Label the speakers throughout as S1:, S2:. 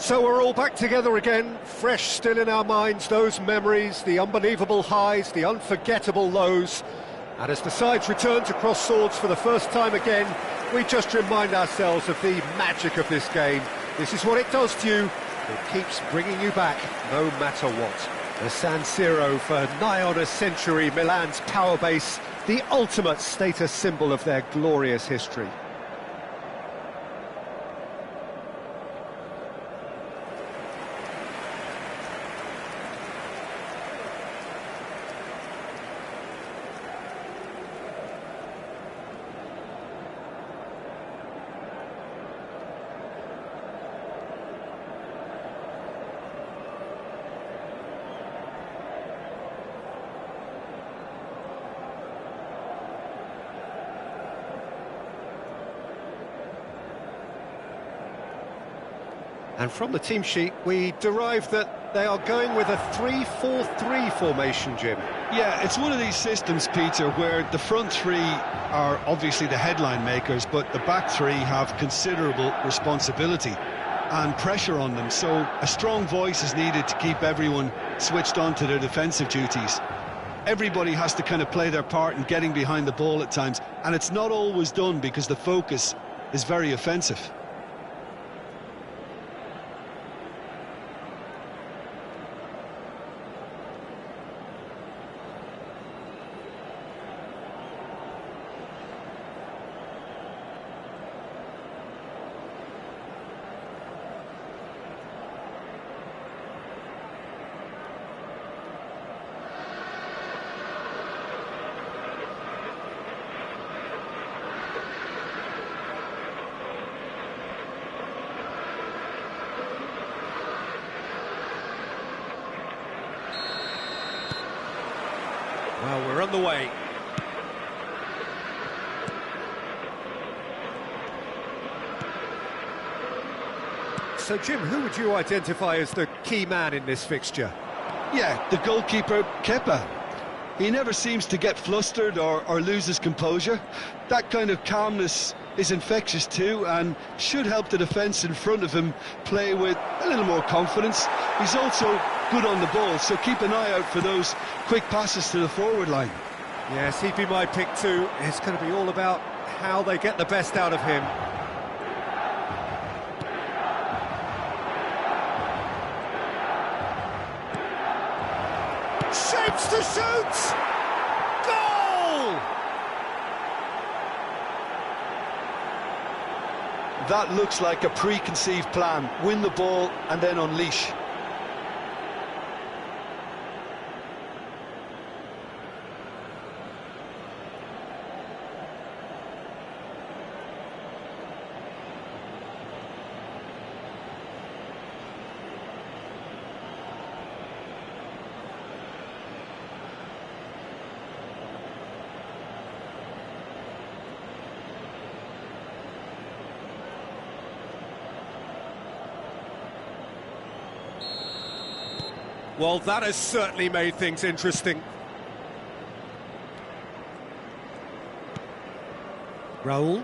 S1: So we're all back together again, fresh still in our minds, those memories, the unbelievable highs, the unforgettable lows. And as the sides return to cross swords for the first time again, we just remind ourselves of the magic of this game. This is what it does to you. It keeps bringing you back, no matter what. The San Siro for nigh on a century, Milan's power base, the ultimate status symbol of their glorious history. And from the team sheet, we derive that they are going with a 3-4-3 formation, Jim.
S2: Yeah, it's one of these systems, Peter, where the front three are obviously the headline makers, but the back three have considerable responsibility and pressure on them. So a strong voice is needed to keep everyone switched on to their defensive duties. Everybody has to kind of play their part in getting behind the ball at times, and it's not always done because the focus is very offensive.
S1: Well, we're on the way. So, Jim, who would you identify as the key man in this fixture?
S2: Yeah, the goalkeeper, Kepa. He never seems to get flustered or lose his composure. That kind of calmness is infectious too, and should help the defence in front of him play with a little more confidence. He's also good on the ball, so keep an eye out for those quick passes to the forward line.
S1: Yes, he'd be my pick too. It's going to be all about how they get the best out of him. Shapes to shoot! Goal!
S2: That looks like a preconceived plan. Win the ball and then unleash.
S1: Well, that has certainly made things interesting. Raul.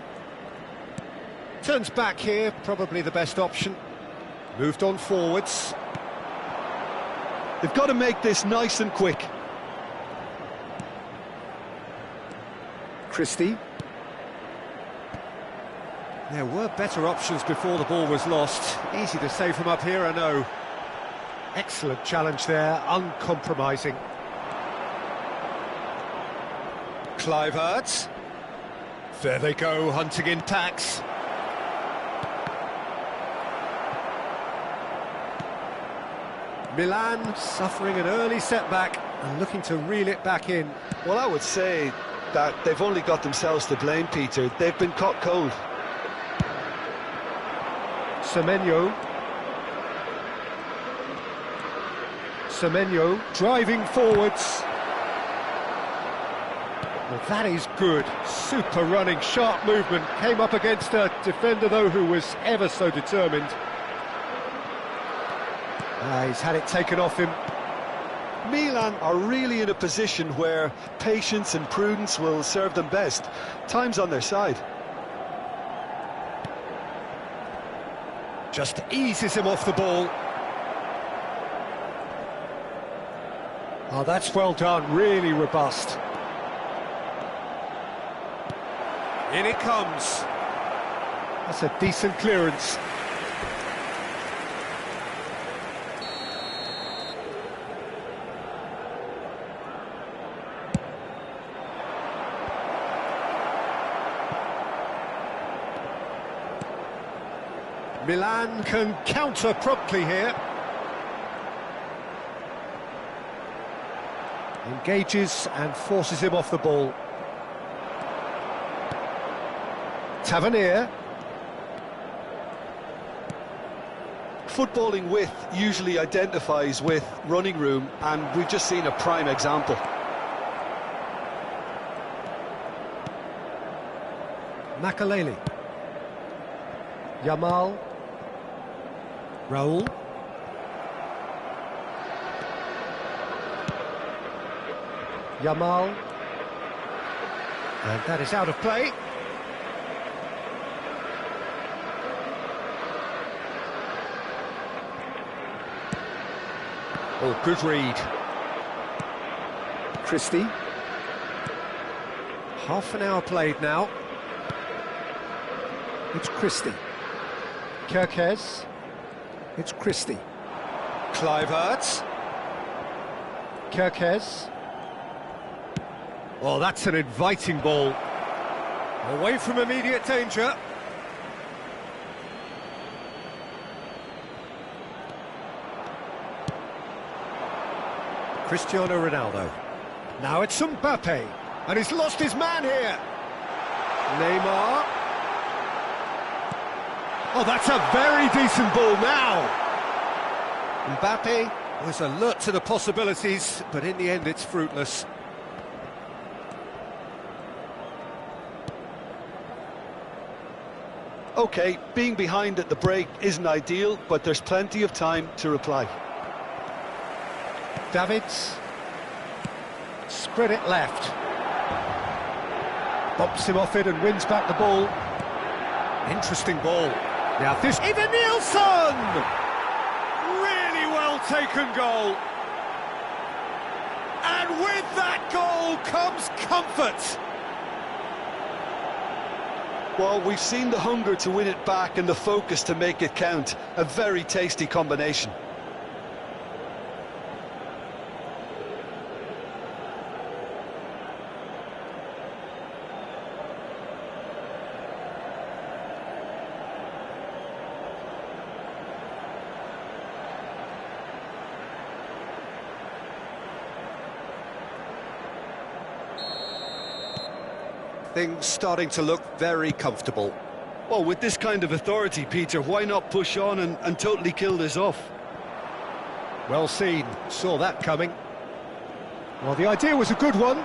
S1: Turns back here, probably the best option. Moved on forwards.
S2: They've got to make this nice and quick.
S1: Christie. There were better options before the ball was lost. Easy to save from up here, I know. Excellent challenge there, uncompromising. Kluivert. There they go, hunting in packs. Milan suffering an early setback and looking to reel it back in.
S2: Well, I would say that they've only got themselves to blame, Peter. They've been caught cold.
S1: Semenyo. Semenyo driving forwards. Well, that is good. Super running, sharp movement. Came up against a defender, though, who was ever so determined. He's had it taken off him.
S2: Milan are really in a position where patience and prudence will serve them best. Time's on their side.
S1: Just eases him off the ball. Oh, that's well done, really robust. In it comes. That's a decent clearance. Milan can counter promptly here. Engages and forces him off the ball. Tavernier.
S2: Footballing width usually identifies with running room, and we've just seen a prime example.
S1: Makaleli. Yamal. Raul. Yamal. And that is out of play. Oh, good read. Christie. Half an hour played now. It's Christie. Kerkez. It's Christie. Kluivert. Kerkez. Oh, that's an inviting ball. Away from immediate danger. Cristiano Ronaldo. Now it's Mbappe. And he's lost his man here. Neymar. Oh, that's a very decent ball now. Mbappe was alert to the possibilities, but in the end it's fruitless.
S2: OK, being behind at the break isn't ideal, but there's plenty of time to reply.
S1: Davids. Spread it left. Bumps him off it and wins back the ball. Interesting ball. Now this... Even Nielsen! Really well taken goal. And with that goal comes comfort.
S2: Well, we've seen the hunger to win it back and the focus to make it count. A very tasty combination.
S1: Things starting to look very comfortable.
S2: Well, with this kind of authority, Peter, why not push on and totally kill this off?
S1: Well seen, saw that coming. Well, the idea was a good one.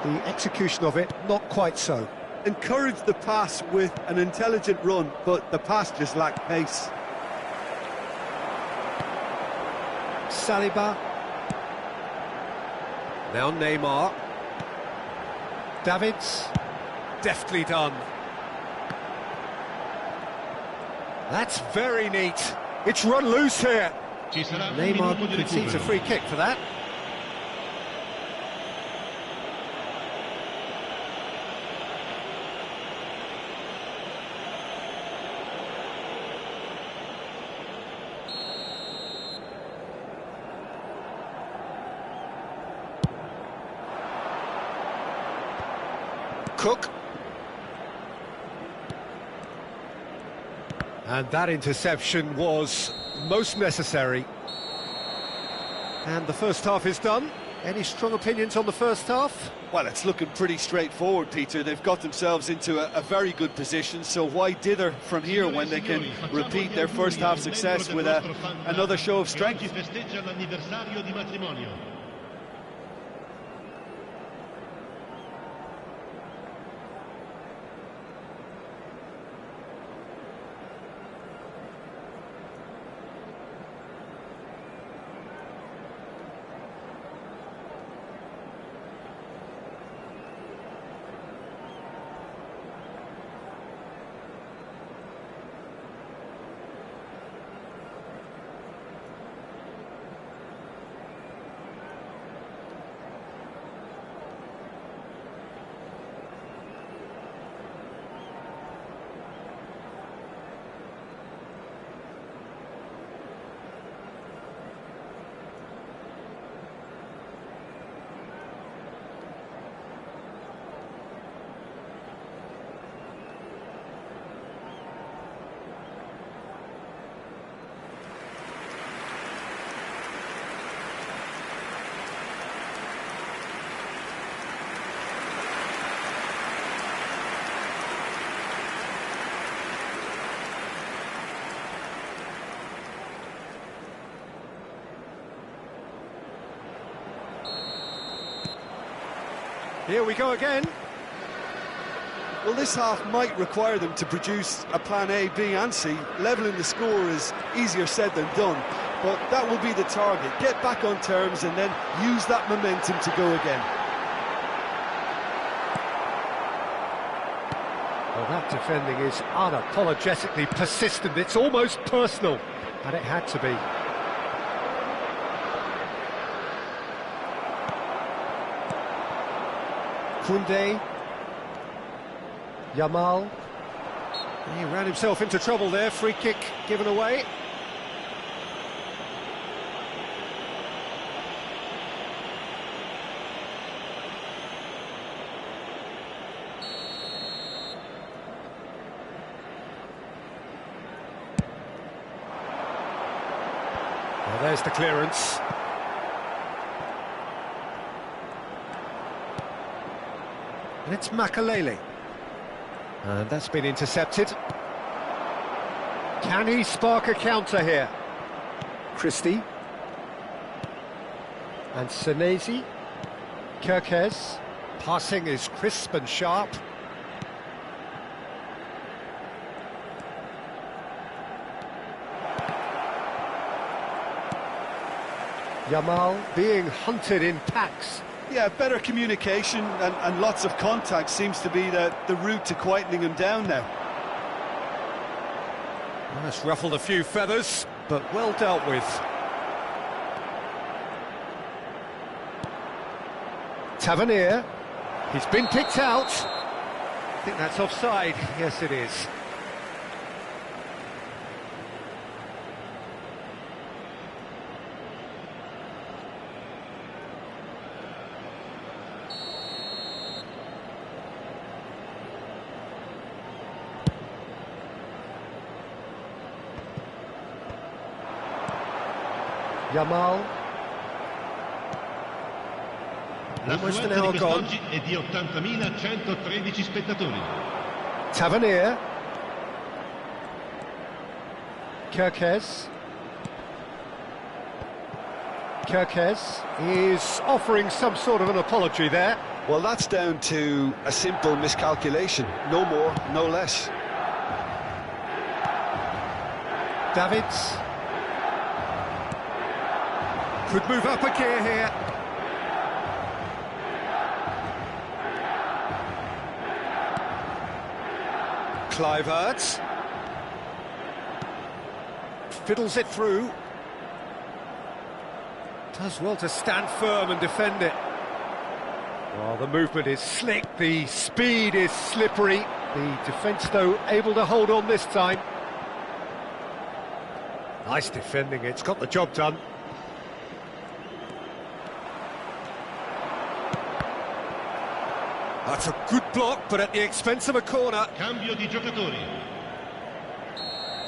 S1: The execution of it, not quite so.
S2: Encouraged the pass with an intelligent run, but the pass just lacked pace.
S1: Saliba. Now Neymar. Davids. Deftly done. That's very neat. It's run loose here. Neymar concedes a free kick for that. Cook. And that interception was most necessary. And the first half is done. Any strong opinions on the first half?
S2: Well, it's looking pretty straightforward, Peter. They've got themselves into a very good position, so why dither from here when they can repeat their first half success with another show of strength?
S1: Here we go again.
S2: Well, this half might require them to produce a plan A, B and C. Levelling the score is easier said than done, but that will be the target. Get back on terms and then use that momentum to go again.
S1: Well, that defending is unapologetically persistent. It's almost personal, and it had to be. Koundé. Yamal. He ran himself into trouble there. Free kick given away. Well, there's the clearance. And it's Makalele. And that's been intercepted. Can he spark a counter here? Christie. And Senesi. Kirkes. Passing is crisp and sharp. Yamal being hunted in packs.
S2: Yeah, better communication and lots of contact seems to be the route to quietening him down now.
S1: Well, that's ruffled a few feathers, but well dealt with. Tavernier. He's been picked out. I think that's offside. Yes, it is. Yamal. Almost an hour gone.
S3: È di 80.113 spettatori.
S1: Tavernier. Kirkes. Kirkes is offering some sort of an apology there.
S2: Well, that's down to a simple miscalculation. No more, no less.
S1: Davids. Could move up a gear here. Kluivert. Fiddles it through. Does well to stand firm and defend it. Well, the movement is slick, the speed is slippery. The defence, though, able to hold on this time. Nice defending, it's got the job done. That's a good block, but at the expense of a corner.
S3: Cambio di giocatori.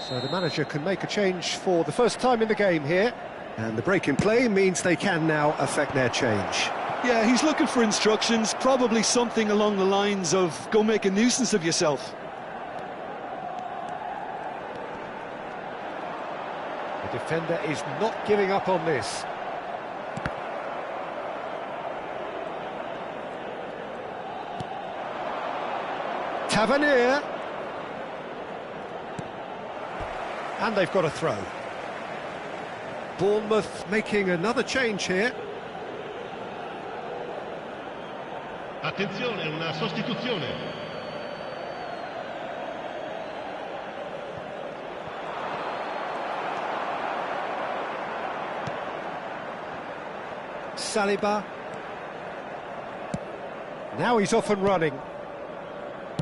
S1: So the manager can make a change for the first time in the game here. And the break in play means they can now affect their change.
S2: Yeah, he's looking for instructions, probably something along the lines of, go make a nuisance of yourself.
S1: The defender is not giving up on this. Tavernier. And they've got a throw. Bournemouth making another change here.
S3: Attenzione, una sostituzione.
S1: Saliba. Now he's off and running.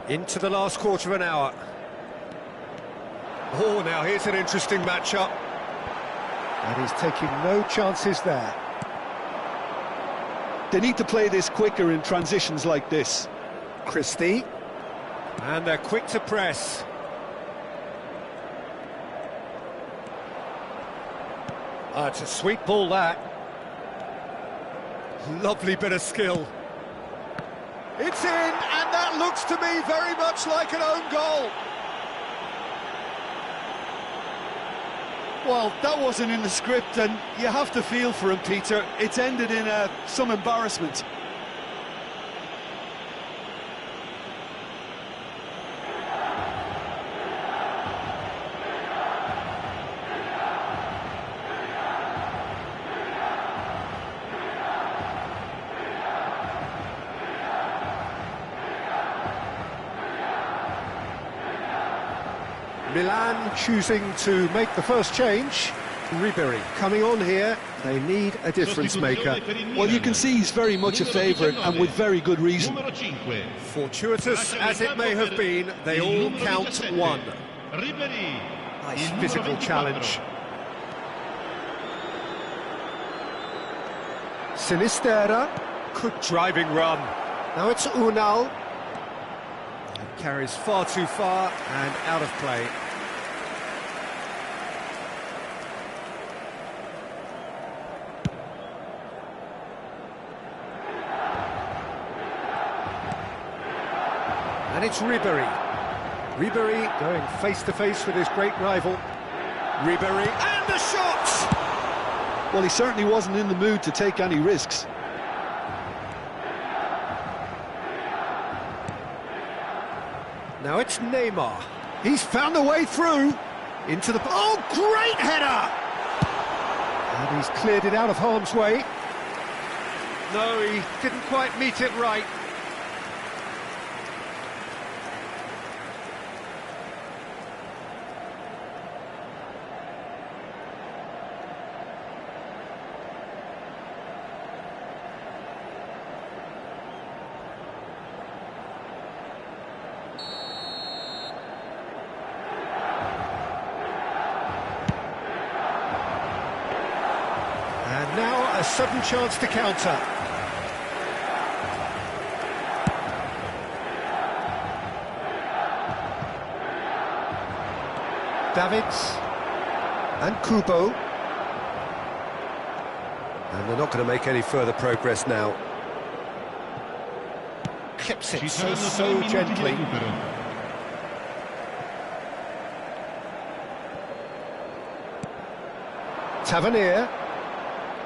S1: Into the last quarter of an hour. Oh, now here's an interesting matchup. And he's taking no chances there.
S2: They need to play this quicker in transitions like this.
S1: Christie. And they're quick to press. It's a sweet ball, that. Lovely bit of skill. It's in, and that looks to me very much like an own goal.
S2: Well, that wasn't in the script, and you have to feel for him, Peter. It's ended in some embarrassment.
S1: Milan choosing to make the first change. Ribery coming on here. They need a difference maker.
S2: Well, you can see he's very much a favourite, and with very good reason.
S1: Fortuitous as it may have been, they all count one. Nice physical challenge. Sinistera. Good driving run. Now it's Unal. It carries far too far and out of play. And it's Ribery. Ribery going face-to-face with his great rival. Ribery, and the shot!
S2: Well, he certainly wasn't in the mood to take any risks.
S1: Now it's Neymar. He's found a way through. Into the... Oh, great header! And he's cleared it out of harm's way. No, he didn't quite meet it right. And now a sudden chance to counter. Davids and Kubo. And they're not going to make any further progress now. Clips it so gently. Tavernier.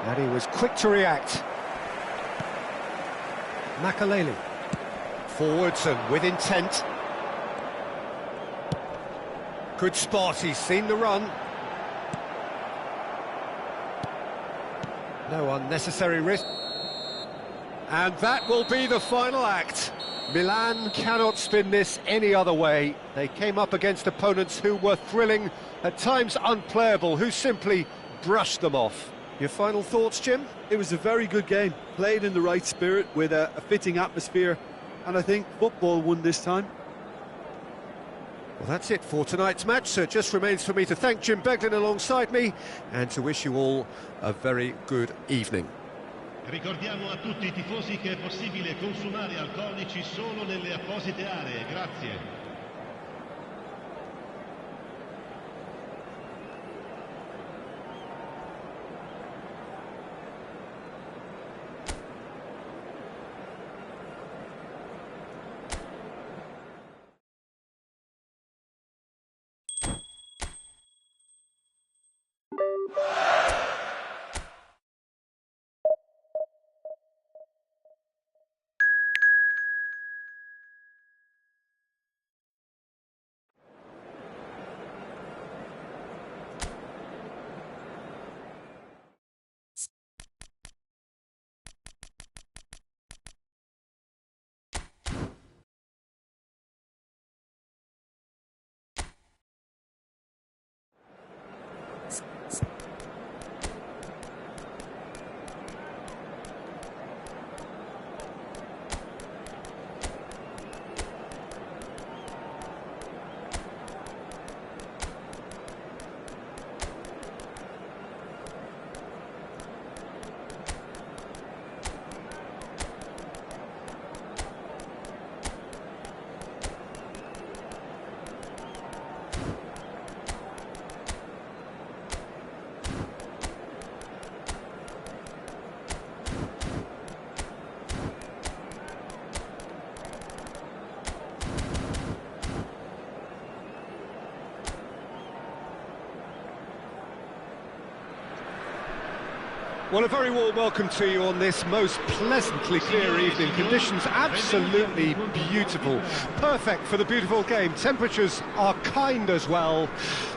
S1: And he was quick to react. Makaleli. Forwards and with intent. Good spot, he's seen the run. No unnecessary risk. And that will be the final act. Milan cannot spin this any other way. They came up against opponents who were thrilling, at times unplayable, who simply brushed them off. Your final thoughts, Jim?
S2: It was a very good game, played in the right spirit with a fitting atmosphere, and I think football won this time.
S1: Well, that's it for tonight's match, so it just remains for me to thank Jim Beglin alongside me and to wish you all a very good evening.
S3: Ricordiamo a tutti I tifosi che è possibile consumare alcolici solo nelle apposite aree. Grazie.
S1: Well, a very warm welcome to you on this most pleasantly clear evening. Conditions absolutely beautiful, perfect for the beautiful game. Temperatures are kind as well,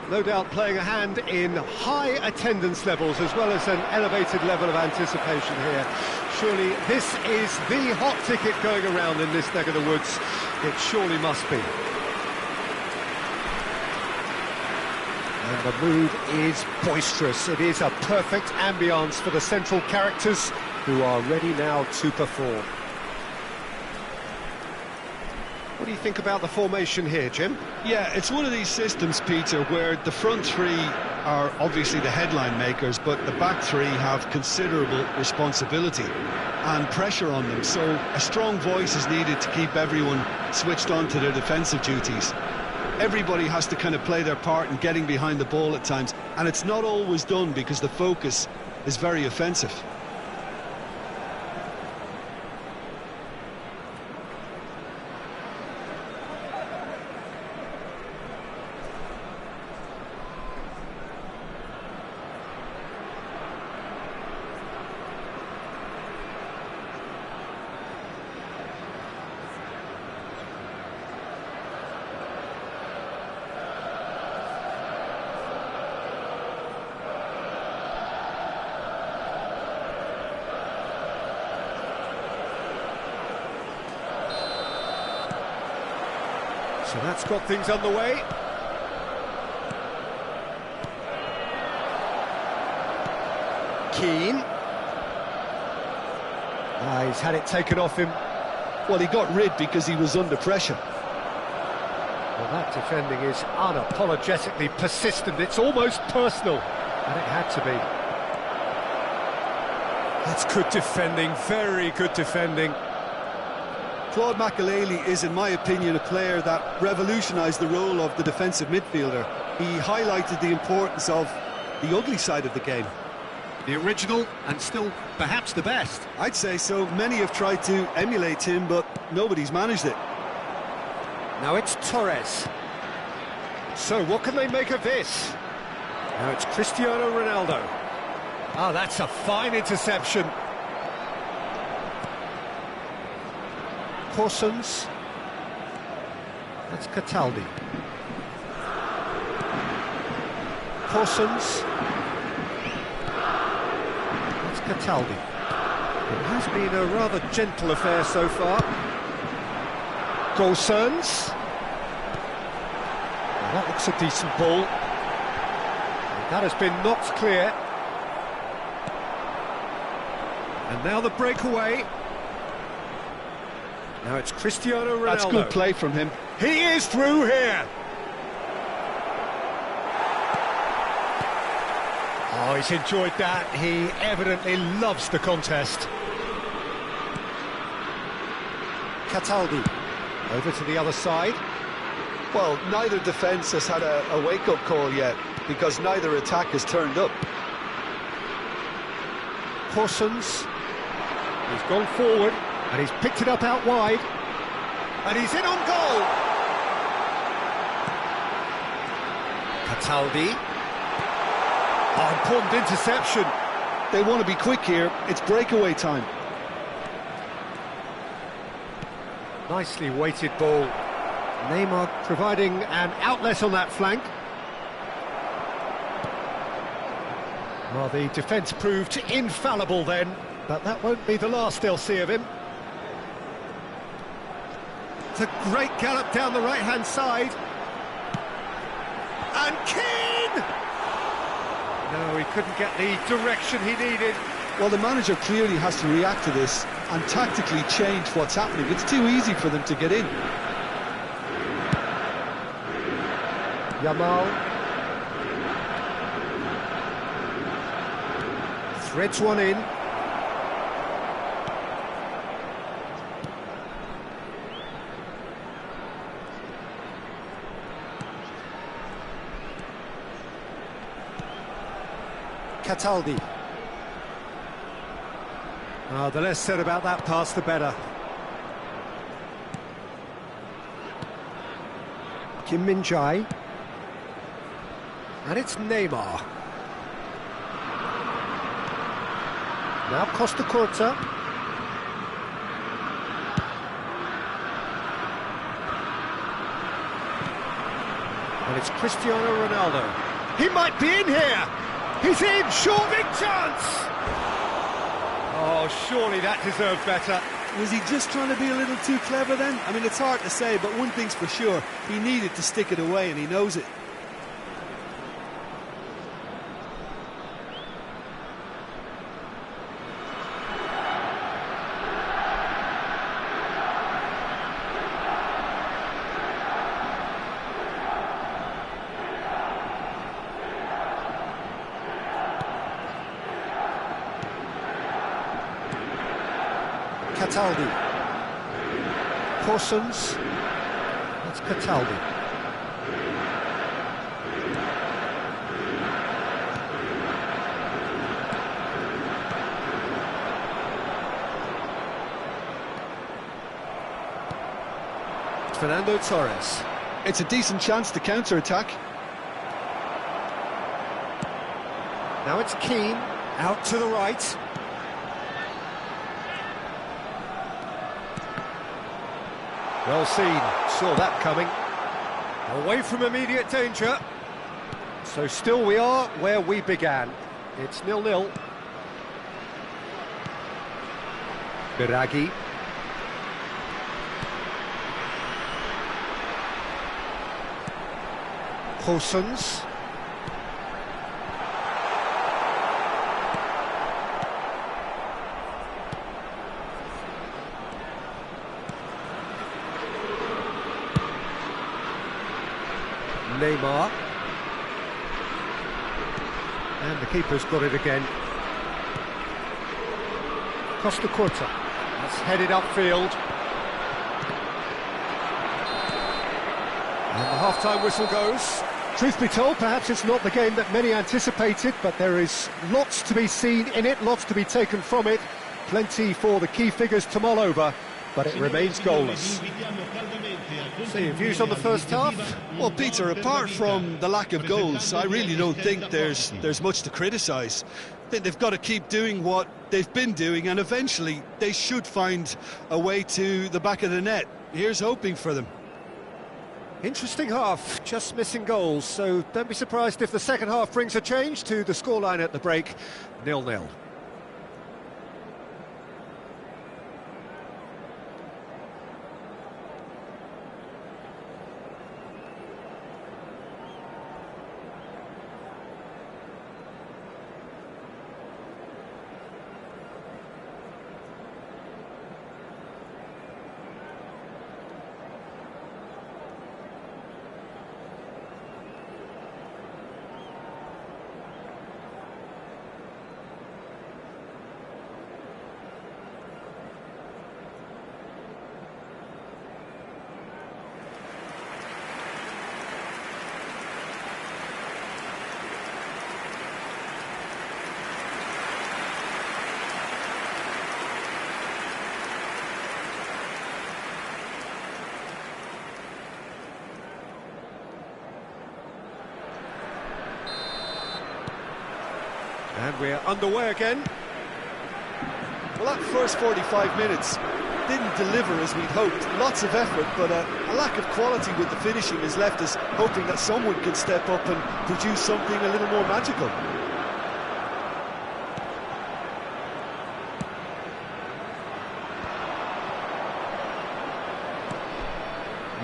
S1: no doubt playing a hand in high attendance levels as well as an elevated level of anticipation here. Surely this is the hot ticket going around in this neck of the woods. It surely must be. And the mood is boisterous. It is a perfect ambience for the central characters who are ready now to perform. What do you think about the formation here, Jim?
S2: Yeah, it's one of these systems, Peter, where the front three are obviously the headline makers, but the back three have considerable responsibility and pressure on them. So a strong voice is needed to keep everyone switched on to their defensive duties. Everybody has to kind of play their part in getting behind the ball at times, and it's not always done because the focus is very offensive.
S1: So that's got things underway. Keane. He's had it taken off him.
S2: Well, he got rid because he was under pressure.
S1: Well, that defending is unapologetically persistent. It's almost personal, and it had to be. That's good defending, very good defending.
S2: Claude Makelele is, in my opinion, a player that revolutionised the role of the defensive midfielder. He highlighted the importance of the ugly side of the game.
S1: The original, and still perhaps the best.
S2: I'd say so. Many have tried to emulate him, but nobody's managed it.
S1: Now it's Torres. So what can they make of this? Now it's Cristiano Ronaldo. Ah, that's a fine interception. Corsons. That's Cataldi. Corsons. That's Cataldi. It has been a rather gentle affair so far. Corsons. Well, that looks a decent ball. That has been knocked clear. And now the breakaway. Now it's Cristiano Ronaldo.
S2: That's good play from him.
S1: He is through here. Oh, he's enjoyed that. He evidently loves the contest. Cataldi over to the other side.
S2: Well, neither defence has had a wake-up call yet, because neither attack has turned up.
S1: Corsons. He's gone forward. And he's picked it up out wide. And he's in on goal. Cataldi. Oh, important interception.
S2: They want to be quick here. It's breakaway time.
S1: Nicely weighted ball. Neymar providing an outlet on that flank. Well, the defence proved infallible then, but that won't be the last they'll see of him. It's a great gallop down the right-hand side. And Keane! No, he couldn't get the direction he needed.
S2: Well, the manager clearly has to react to this and tactically change what's happening. It's too easy for them to get in.
S1: Yamal. Threads one in. Cataldi. The less said about that pass, the better. Kim Min-jae. And it's Neymar. Now Costa Curta. And it's Cristiano Ronaldo. He might be in here. He's in, sure, big chance! Oh, surely that deserved better.
S2: Was he just trying to be a little too clever then? I mean, it's hard to say, but one thing's for sure, he needed to stick it away and he knows it.
S1: Cataldi. Corsons. That's Cataldi. Fernando Torres.
S2: It's a decent chance to counter-attack.
S1: Now it's Keane, out to the right. Well seen, saw that coming. Away from immediate danger. So still we are where we began. It's 0-0. Biraghi. Corsons. Neymar. And the keeper's got it again. Costa Curta. That's headed upfield. And the half-time whistle goes. Truth be told, perhaps it's not the game that many anticipated, but there is lots to be seen in it, lots to be taken from it. Plenty for the key figures to mull over, but it remains goalless. So your views on the first half?
S2: Well, Peter, apart from the lack of goals, I really don't think there's much to criticise. I think they've got to keep doing what they've been doing, and eventually they should find a way to the back of the net. Here's hoping for them.
S1: Interesting half, just missing goals, so don't be surprised if the second half brings a change to the scoreline at the break, 0-0. And we're underway again.
S2: Well, that first 45 minutes didn't deliver as we'd hoped. Lots of effort, but a lack of quality with the finishing has left us hoping that someone can step up and produce something a little more magical.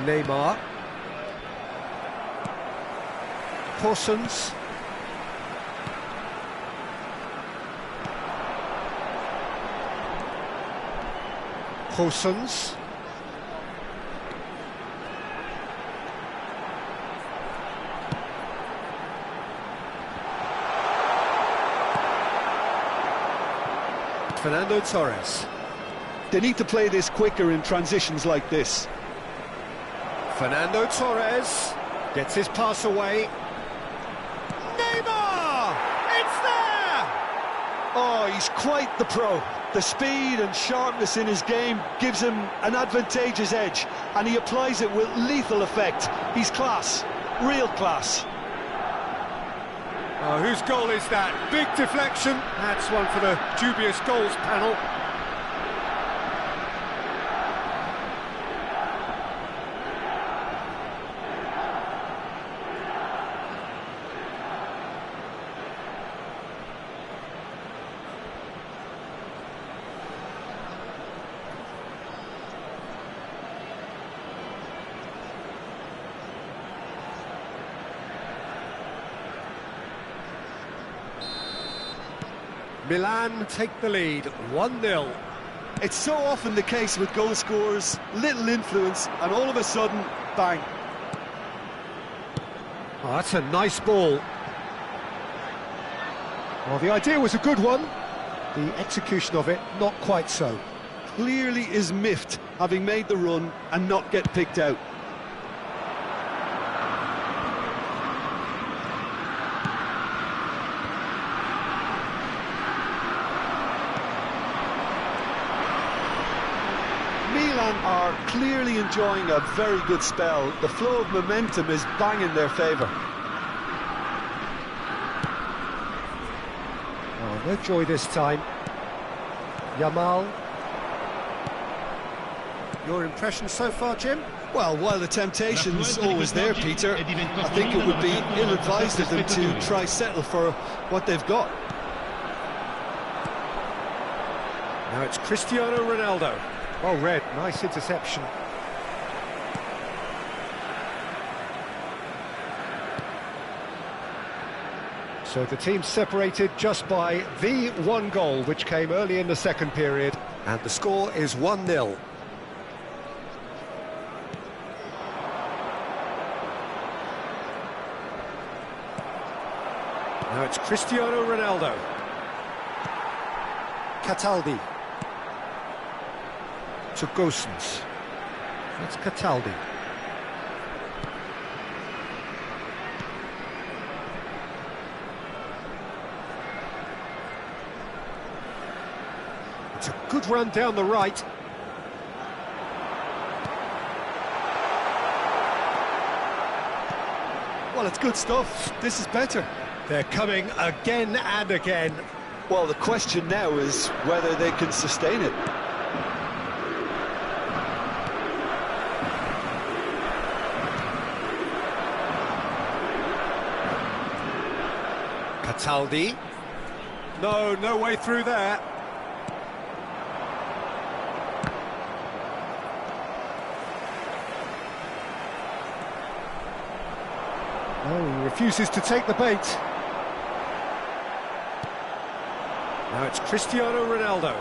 S1: Neymar. Corsons. Corsons. Fernando Torres.
S2: They need to play this quicker in transitions like this.
S1: Fernando Torres gets his pass away. Neymar! It's there!
S2: Oh, he's quite the pro. The speed and sharpness in his game gives him an advantageous edge, and he applies it with lethal effect. He's class, real class.
S1: Oh, whose goal is that? Big deflection. That's one for the dubious goals panel. Milan take the lead, 1-0.
S2: It's so often the case with goal scorers, little influence, and all of a sudden, bang.
S1: Oh, that's a nice ball. Well, the idea was a good one. The execution of it, not quite so.
S2: clearly is miffed having made the run and not get picked out. Milan are clearly enjoying a very good spell. The flow of momentum is bang in their favour.
S1: Oh, no joy this time. Yamal. Your impression so far, Jim?
S2: Well, while the temptation's always there, Peter, I think it would be ill-advised of them to try settle for what they've got.
S1: Now it's Cristiano Ronaldo. Oh, red, nice interception. So the team separated just by the one goal, which came early in the second period. And the score is 1-0. Now it's Cristiano Ronaldo. Cataldi. To Gosens. That's Cataldi. It's a good run down the right.
S2: Well, it's good stuff. This is better.
S1: They're coming again and again.
S2: Well, the question now is whether they can sustain it.
S1: Cataldi. No way through there. Oh, he refuses to take the bait. Now it's Cristiano Ronaldo.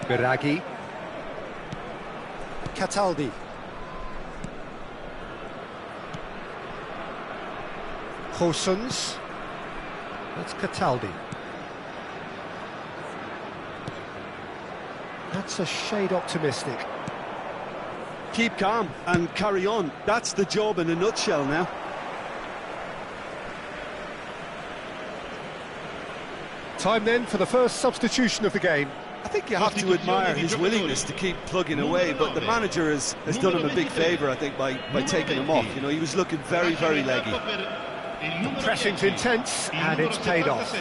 S1: Biraghi. Cataldi. Gosens. That's Cataldi. That's a shade optimistic.
S2: Keep calm and carry on. That's the job in a nutshell now.
S1: Time then for the first substitution of the game.
S2: I think you have to admire his willingness to keep plugging away, but the manager has done him a big favour, I think, by taking him off. You know, he was looking very, very leggy.
S1: The pressing's intense, and it's paid off.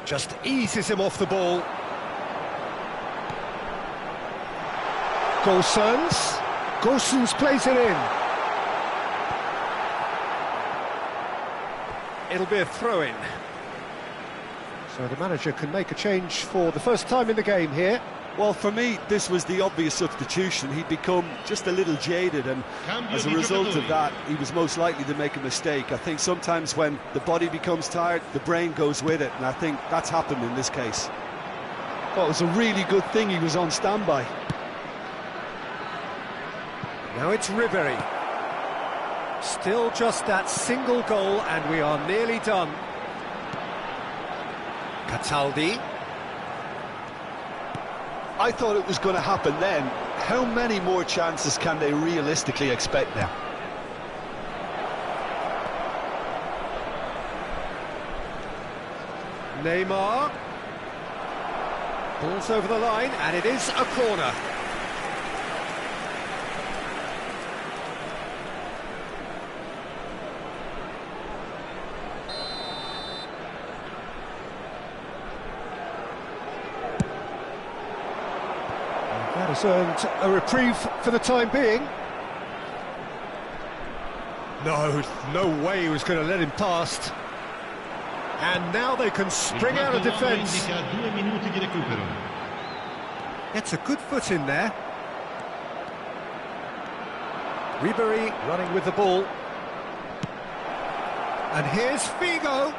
S1: Just eases him off the ball. Gosens plays it in. It'll be a throw-in. So the manager can make a change for the first time in the game here.
S2: Well, for me, this was the obvious substitution. He'd become just a little jaded, and as a result of that, he was most likely to make a mistake. I think sometimes when the body becomes tired, the brain goes with it, and I think that's happened in this case. Well, it was a really good thing he was on standby.
S1: Now it's Ribery. Still just that single goal, and we are nearly done. Cataldi.
S2: I thought it was going to happen then. How many more chances can they realistically expect now?
S1: Neymar. Ball's over the line, and it is a corner. That has earned a reprieve for the time being. No way he was going to let him past. And now they can spring out of defence. Gets a good foot in there. Ribery running with the ball. And here's Figo.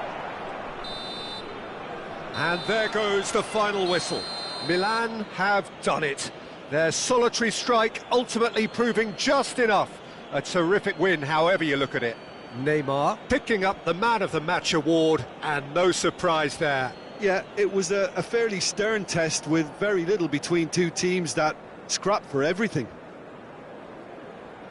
S1: And there goes the final whistle. Milan have done it. Their solitary strike ultimately proving just enough. A terrific win, however you look at it. Neymar picking up the Man of the Match award, and no surprise there.
S2: Yeah, it was a fairly stern test with very little between two teams that scrapped for everything.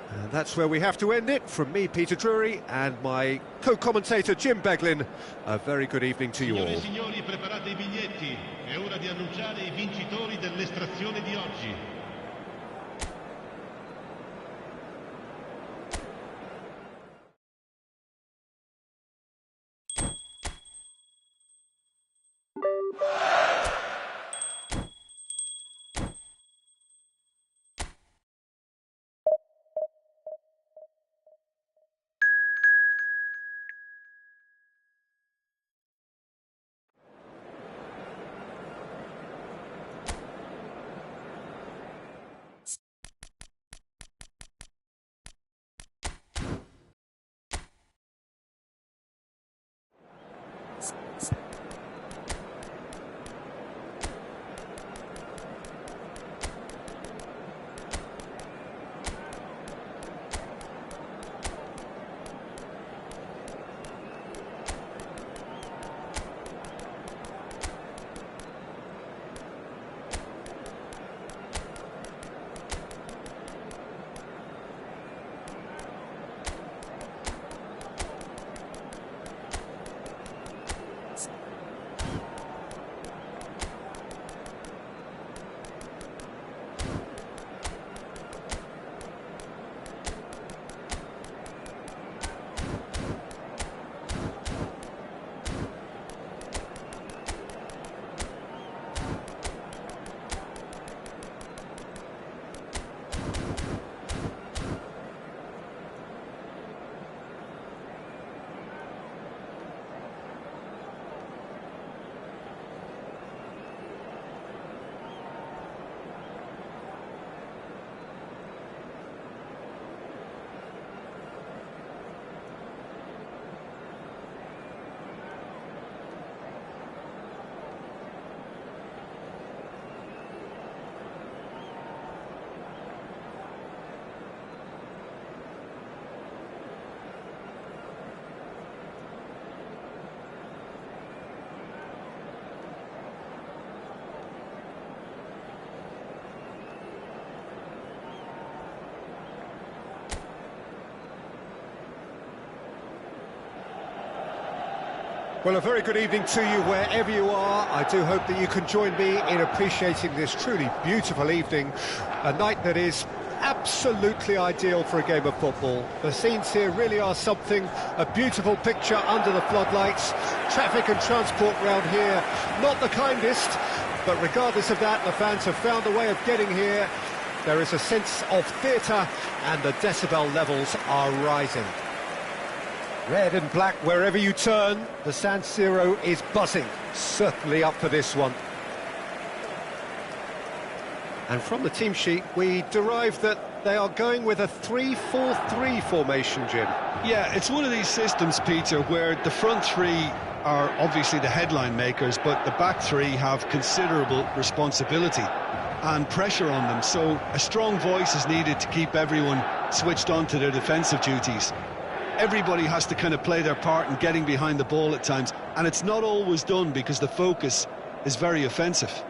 S1: And that's where we have to end it. From me, Peter Drury, and my co-commentator Jim Beglin, a very good evening to you all.
S3: Signore e signori, preparate I biglietti. È ora di annunciare I vincitori dell'estrazione di oggi.
S1: Well, a very good evening to you wherever you are. I do hope that you can join me in appreciating this truly beautiful evening, a night that is absolutely ideal for a game of football. The scenes here really are something, a beautiful picture under the floodlights. Traffic and transport round here, not the kindest, but regardless of that, the fans have found a way of getting here. There is a sense of theatre, and the decibel levels are rising. Red and black wherever you turn, the San Siro is buzzing, certainly up for this one. And from the team sheet, we derive that they are going with a 3-4-3 formation, Jim.
S2: Yeah, it's one of these systems, Peter, where the front three are obviously the headline makers, but the back three have considerable responsibility and pressure on them, so a strong voice is needed to keep everyone switched on to their defensive duties. Everybody has to kind of play their part in getting behind the ball at times, and it's not always done because the focus is very offensive.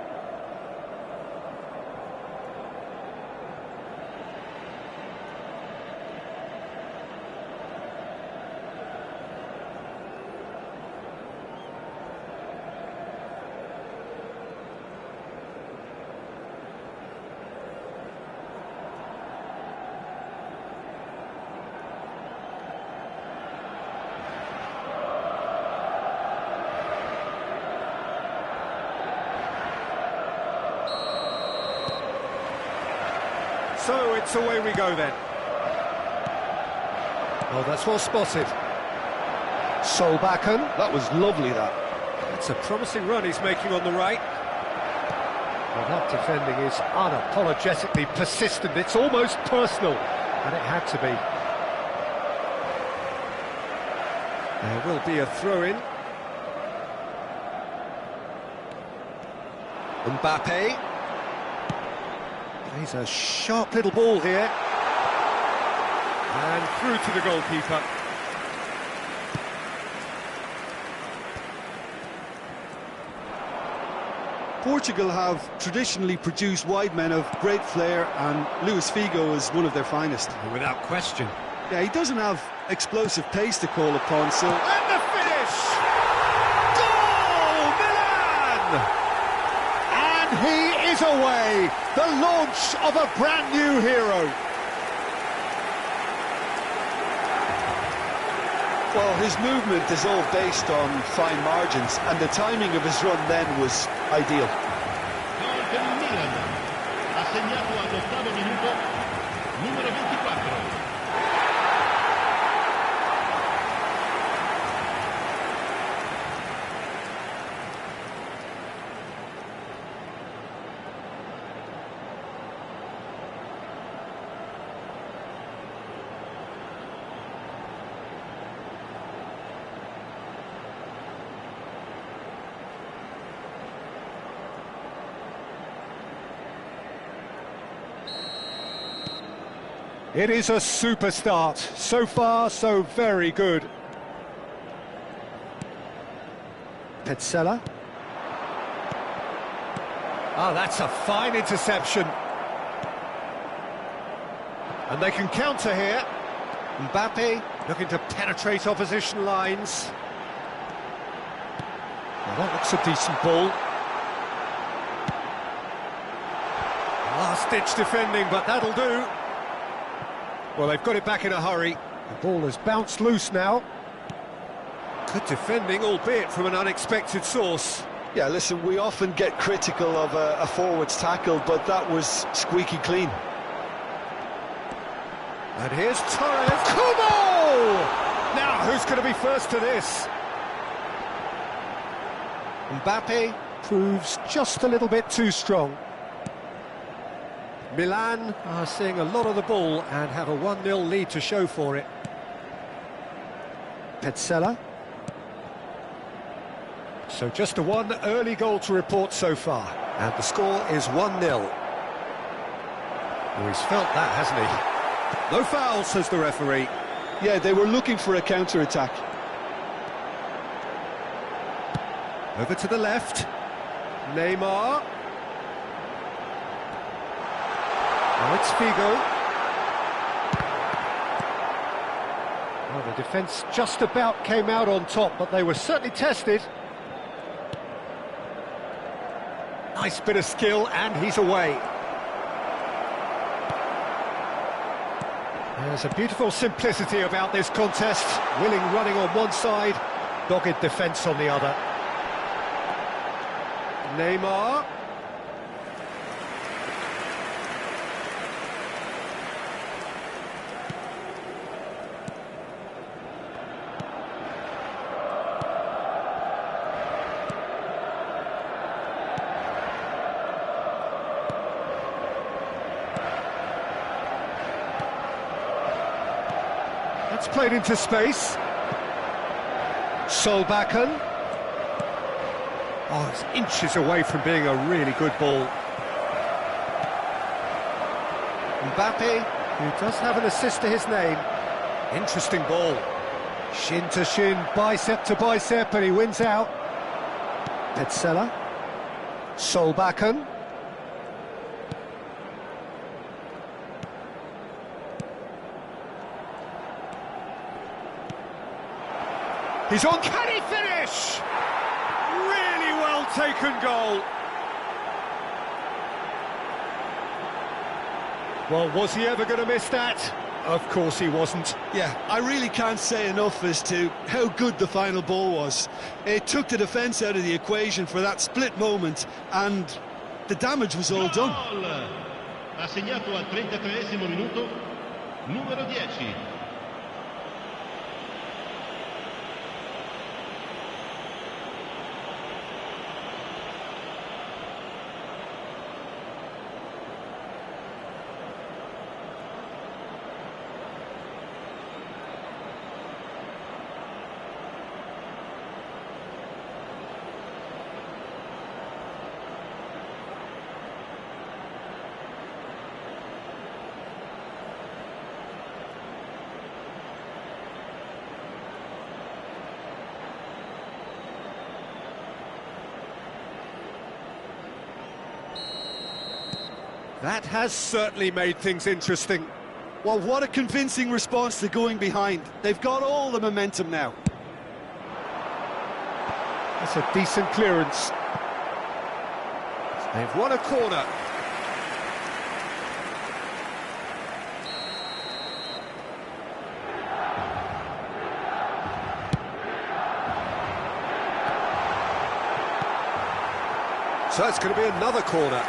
S1: So it's away we go then. Oh, that's well spotted. Solbakken.
S2: That was lovely, that.
S1: That's a promising run he's making on the right. Well, that defending is unapologetically persistent. It's almost personal, and it had to be. There will be a throw-in. Mbappe. He's a sharp little ball here. And through to the goalkeeper.
S2: Portugal have traditionally produced wide men of great flair, and Luis Figo is one of their finest.
S1: Without question.
S2: Yeah, he doesn't have explosive pace to call upon, so...
S1: And the finish! Goal! Milan! And he is away! The launch of a brand new hero.
S2: Well, his movement is all based on fine margins, and the timing of his run then was ideal.
S3: Gol per il Milan. Ha segnato all'8° minuto numero 24.
S1: It is a super start. So far, so very good. Petzela. Ah, that's a fine interception. And they can counter here. Mbappe looking to penetrate opposition lines. Well, that looks a decent ball. Last-ditch defending, but that'll do. Well, they've got it back in a hurry. The ball has bounced loose now. Good defending, albeit from an unexpected source.
S2: Yeah, listen, we often get critical of a forward's tackle, but that was squeaky clean.
S1: And here's Torres. Kubo! Now, who's going to be first to this? Mbappe proves just a little bit too strong. Milan are seeing a lot of the ball and have a 1-0 lead to show for it. Petzela. So just a one early goal to report so far. And the score is 1-0. Oh, he's felt that, hasn't he? No foul, says the referee.
S2: Yeah, they were looking for a counter-attack.
S1: Over to the left. Neymar. Now it's Figo. Well, the defence just about came out on top, but they were certainly tested. Nice bit of skill, and he's away. There's a beautiful simplicity about this contest. Willing running on one side, dogged defence on the other. Neymar. That's played into space. Solbakken. Oh, it's inches away from being a really good ball. Mbappe, who does have an assist to his name. Interesting ball. Shin to shin, bicep to bicep, and he wins out. Petzela. Solbakken. He's on, can he finish? Really well taken goal. Well, was he ever going to miss that? Of course he wasn't.
S2: Yeah, I really can't say enough as to how good the final ball was. It took the defence out of the equation for that split moment, and the damage was all done.
S3: Ha segnato al 33° minuto numero 10.
S1: That has certainly made things interesting.
S2: Well, what a convincing response to going behind. They've got all the momentum now.
S1: That's a decent clearance. They've won a corner. So it's going to be another corner.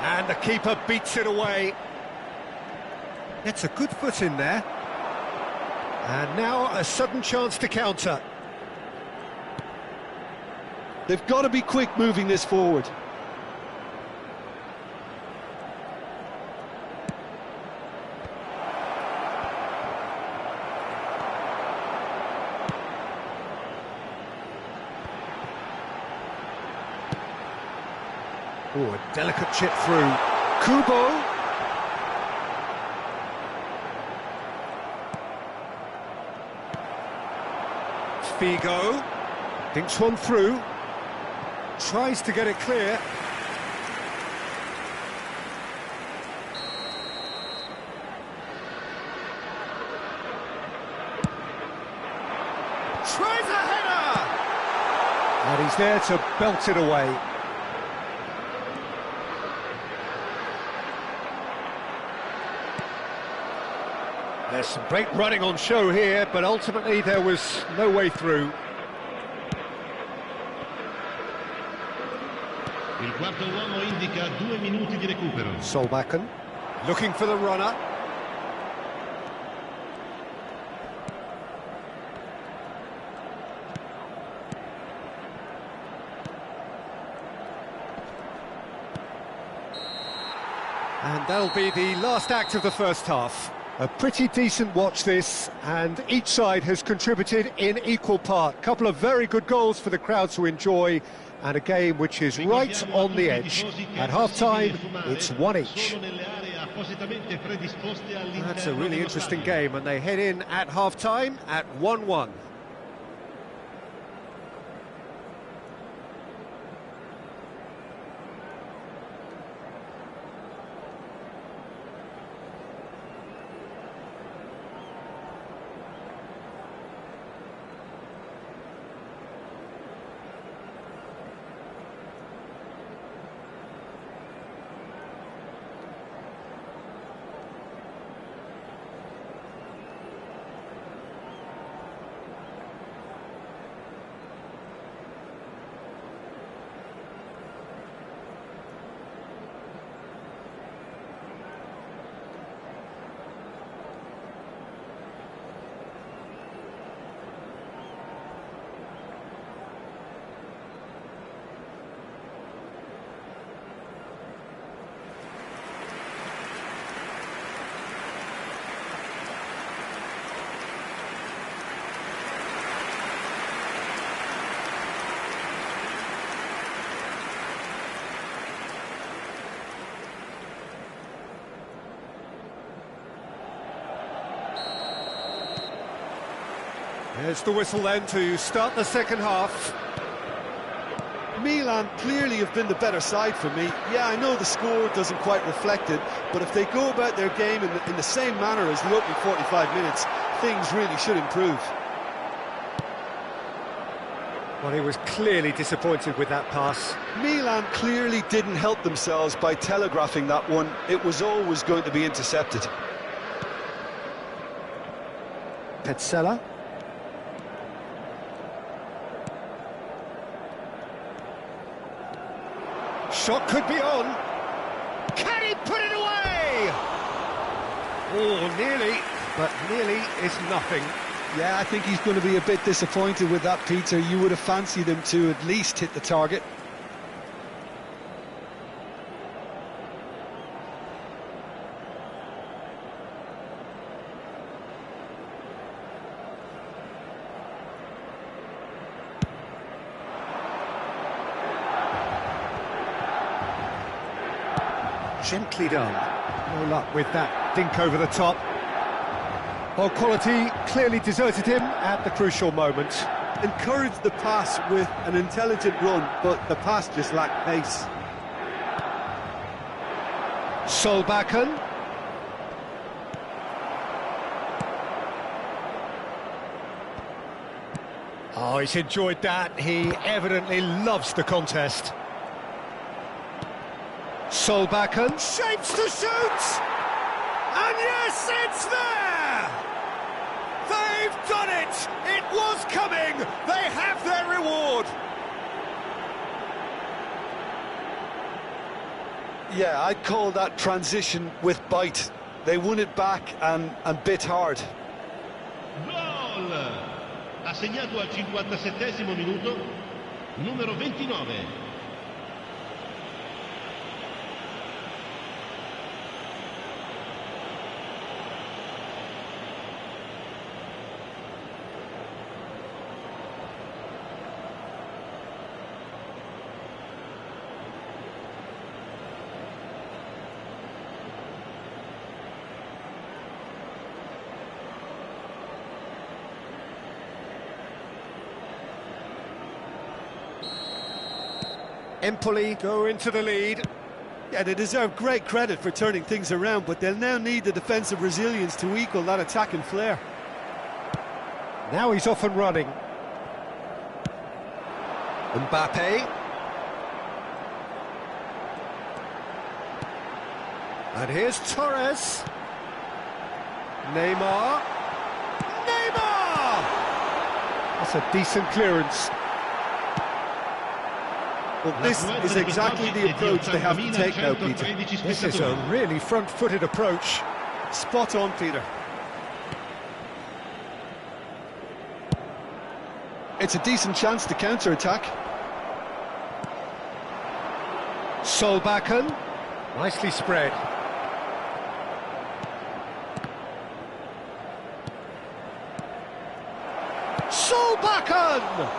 S1: And the keeper beats it away. Gets a good foot in there. And now a sudden chance to counter.
S2: They've got to be quick moving this forward.
S1: Oh, a delicate chip through. Kubo. Figo. Dinks one through. Tries to get it clear. Tries a header! And he's there to belt it away. There's some great running on show here, but ultimately there was no way through.
S3: Il quarto uomo indica 2 minuti di recupero.
S1: Solbakken looking for the runner. And that'll be the last act of the first half. A pretty decent watch this, and each side has contributed in equal part. Couple of very good goals for the crowd to enjoy, and a game which is right on the edge. At half-time, it's 1 each. That's a really interesting game, and they head in at half-time at 1-1. There's the whistle then to start the second half.
S2: Milan clearly have been the better side for me. Yeah, I know the score doesn't quite reflect it, but if they go about their game in the same manner as the opening 45 minutes, things really should improve.
S1: Well, he was clearly disappointed with that pass.
S2: Milan clearly didn't help themselves by telegraphing that one. It was always going to be intercepted.
S1: Petzela. Shot could be on. Can he put it away? Oh, nearly, but nearly is nothing.
S2: Yeah, I think he's going to be a bit disappointed with that, Peter. You would have fancied him to at least hit the target.
S1: Gently done. No luck with that dink over the top. Oh, quality clearly deserted him at the crucial moment.
S4: Encouraged the pass with an intelligent run, but the pass just lacked pace.
S1: Solbakken. Oh, he's enjoyed that. He evidently loves the contest. Solbakken shapes to shoot! And yes, it's there! They've done it! It was coming! They have their reward!
S4: Yeah, I'd call that transition with bite. They won it back and bit hard.
S3: Gol! Ha segnato al 57esimo minuto, numero 29.
S1: Empoli go into the lead.
S4: Yeah, they deserve great credit for turning things around, but they'll now need the defensive resilience to equal that attacking flair.
S1: Now he's off and running. Mbappe. And here's Torres. Neymar. Neymar! That's a decent clearance.
S4: Well, this is exactly the approach they have to take now, Peter.
S1: This is a really front-footed approach.
S4: Spot on, Peter. It's a decent chance to counter-attack.
S1: Solbakken. Nicely spread. Solbakken!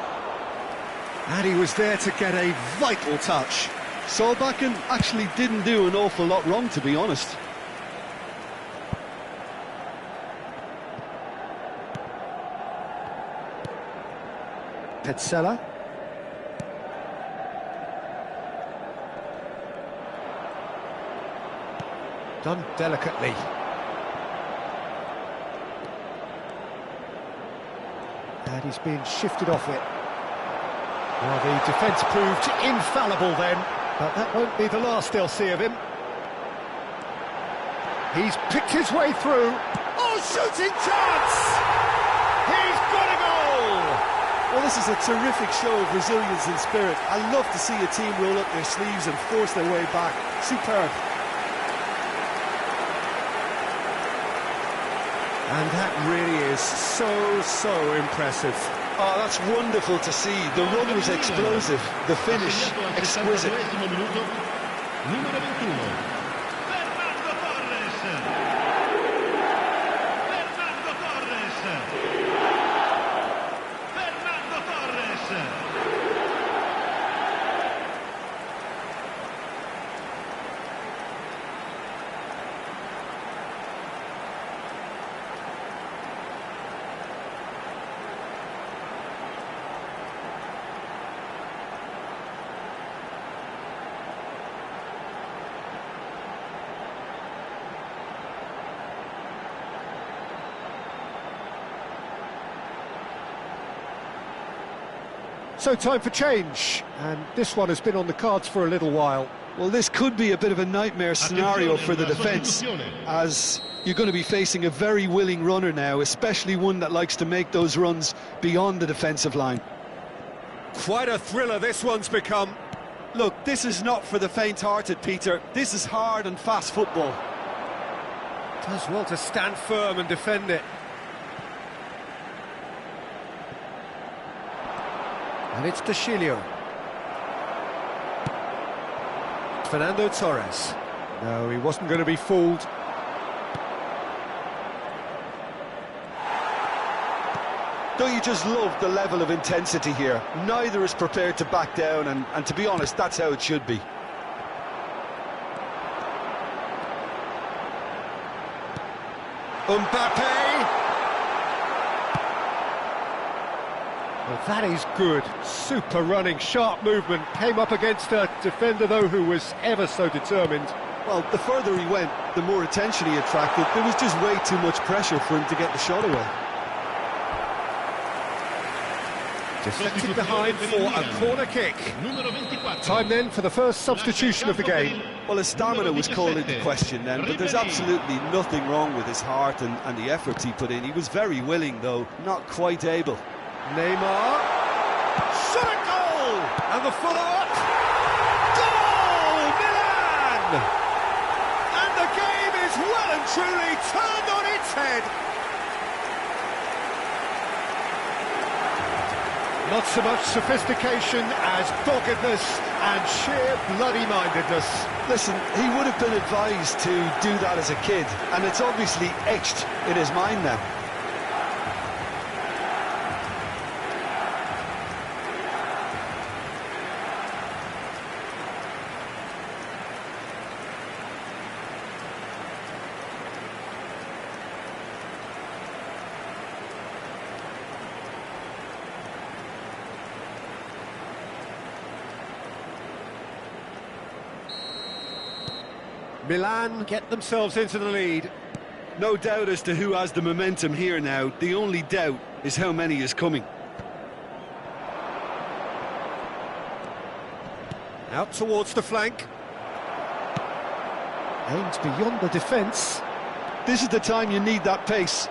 S1: And he was there to get a vital touch.
S4: Solbakken actually didn't do an awful lot wrong, to be honest.
S1: Petzela. Done delicately. And he's being shifted off it. Well, the defence proved infallible then, but that won't be the last they'll see of him. He's picked his way through. Oh, shooting chance! He's got a goal!
S4: Well, this is a terrific show of resilience and spirit. I love to see a team roll up their sleeves and force their way back. Superb.
S1: And that really is so impressive.
S4: Oh, that's wonderful to see. The run was explosive, the finish exquisite.
S3: Numero 21. Fernando Torres. Fernando Torres. Fernando Torres.
S1: So time for change, and this one has been on the cards for a little while.
S4: Well, this could be a bit of a nightmare scenario for the defence, as you're going to be facing a very willing runner now, especially one that likes to make those runs beyond the defensive line.
S1: Quite a thriller this one's become.
S4: Look, this is not for the faint-hearted, Peter. This is hard and fast football.
S1: Does well to stand firm and defend it. And it's De Chilio. Fernando Torres. No, he wasn't going to be fooled.
S4: Don't you just love the level of intensity here? Neither is prepared to back down, and to be honest, that's how it should be.
S1: Mbappe! Well, that is good. Super running, sharp movement. Came up against a defender, though, who was ever so determined.
S4: Well, the further he went, the more attention he attracted. There was just way too much pressure for him to get the shot away.
S1: Deflected behind for a corner kick. Time then for the first substitution of the game.
S4: Well, his stamina was called into question then, but there's absolutely nothing wrong with his heart and the efforts he put in. He was very willing, though, not quite able.
S1: Neymar. Shot at goal! And the follow-up. Goal! Milan! And the game is well and truly turned on its head. Not so much sophistication as doggedness and sheer bloody-mindedness.
S4: Listen, he would have been advised to do that as a kid, and it's obviously etched in his mind now.
S1: Milan get themselves into the lead.
S4: No doubt as to who has the momentum here now. The only doubt is how many is coming.
S1: Out towards the flank. Aimed beyond the defence.
S4: This is the time you need that pace.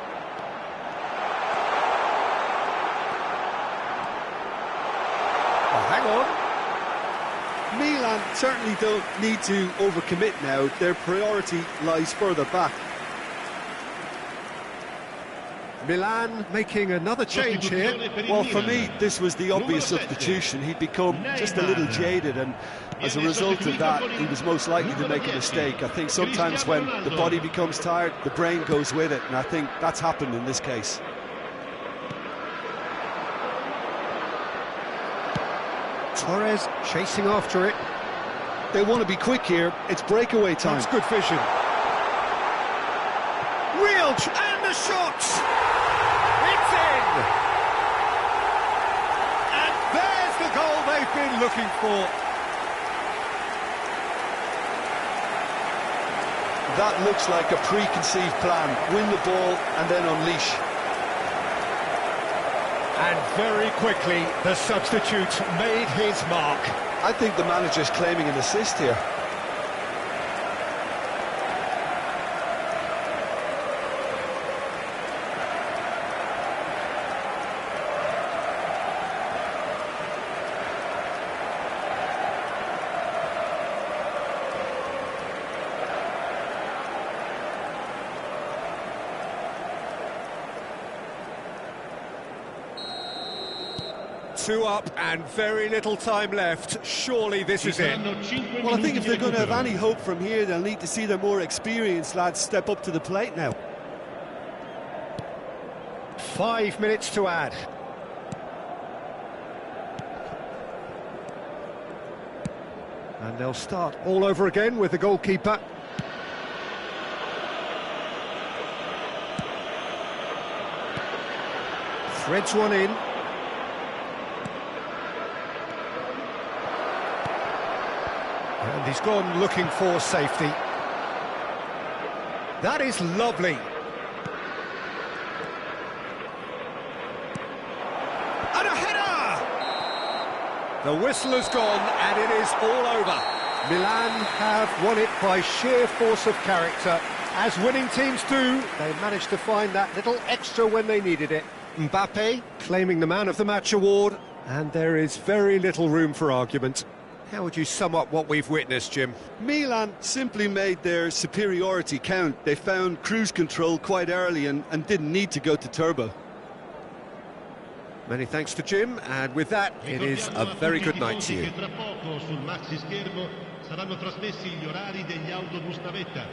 S1: Oh, hang on.
S4: Milan certainly don't need to overcommit now. Their priority lies further back.
S1: Milan making another change here.
S4: Well, for me, this was the obvious substitution. He'd become just a little jaded, and as a result of that, he was most likely to make a mistake. I think sometimes when the body becomes tired, the brain goes with it, and I think that's happened in this case.
S1: Torres chasing after it.
S4: They want to be quick here. It's breakaway time.
S1: That's good vision. And the shot! It's in! And there's the goal they've been looking for.
S4: That looks like a preconceived plan. Win the ball and then unleash.
S1: And very quickly, the substitute made his mark.
S4: I think the manager's claiming an assist here.
S1: Two up and very little time left. Surely this is it.
S4: Well, I think if they're going to have any hope from here, they'll need to see their more experienced lads step up to the plate now.
S1: 5 minutes to add. And they'll start all over again with the goalkeeper. Threads one in. And he's gone looking for safety. That is lovely. And a header! The whistle has gone and it is all over. Milan have won it by sheer force of character. As winning teams do, they managed to find that little extra when they needed it. Mbappe claiming the Man of the Match award, and there is very little room for argument. How would you sum up what we've witnessed, Jim?
S4: Milan simply made their superiority count. They found cruise control quite early and didn't need to go to turbo.
S1: Many thanks to Jim, and with that, it is a very good night to you.
S3: Tra poco sul maxi schermo saranno trasmessi gli orari degli autobus navetta.